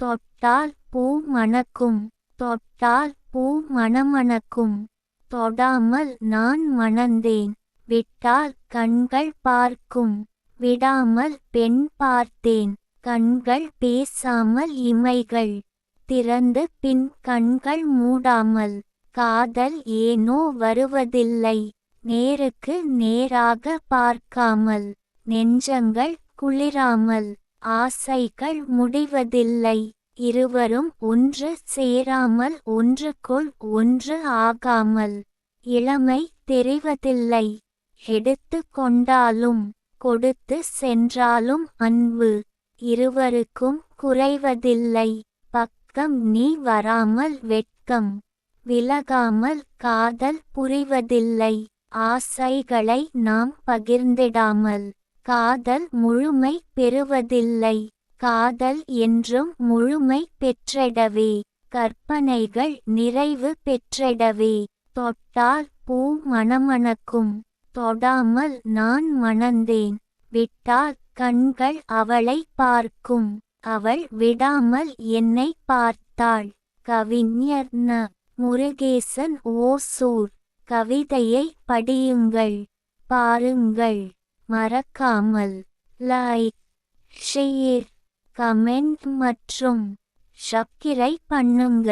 தொட்டால் பூ மணக்கும். தொட்டால் பூ மணமணக்கும். தொடாமல் நான் மணந்தேன். விட்டால் கண்கள் பார்க்கும். விடாமல் பெண் பார்த்தேன். கண்கள் பேசாமல் இமைகள் திறந்து பின் கண்கள் மூடாமல். காதல் ஏனோ வருவதில்லை. நேருக்கு நேராக பார்க்காமல். நெஞ்சங்கள் குளிராமல். ஆசைகள் முடிவதில்லை. இருவரும் ஒன்று சேராமல் ஒன்றுக்குள் ஒன்று ஆகாமல். இளமை தெரிவதில்லை. எடுத்து கொண்டாலும் கொடுத்து சென்றாலும் அன்பு இருவருக்கும் குறைவதில்லை. பக்கம் நீ வராமல் வெட்கம் விலகாமல் காதல் புரிவதில்லை. ஆசைகளை நாம் பகிர்ந்திடாமல் காதல் முழுமை பெறுவதில்லை. காதல் என்றும் முழுமை பெற்றிடவே கற்பனைகள் நிறைவு பெற்றிடவே. தொட்டால் பூ மணமணக்கும். தொடாமல் நான் மணந்தேன். விட்டால் கண்கள் அவளை பார்க்கும். அவள் விடாமல் என்னை பார்த்தாள். கவிஞர் ந. முருகேசன் ஓசூர். கவிதையை படியுங்கள், பாருங்கள். மறக்காமல் லைக், ஷேர், கமெண்ட் மற்றும் சப்ஸ்கிரைப் பண்ணுங்க.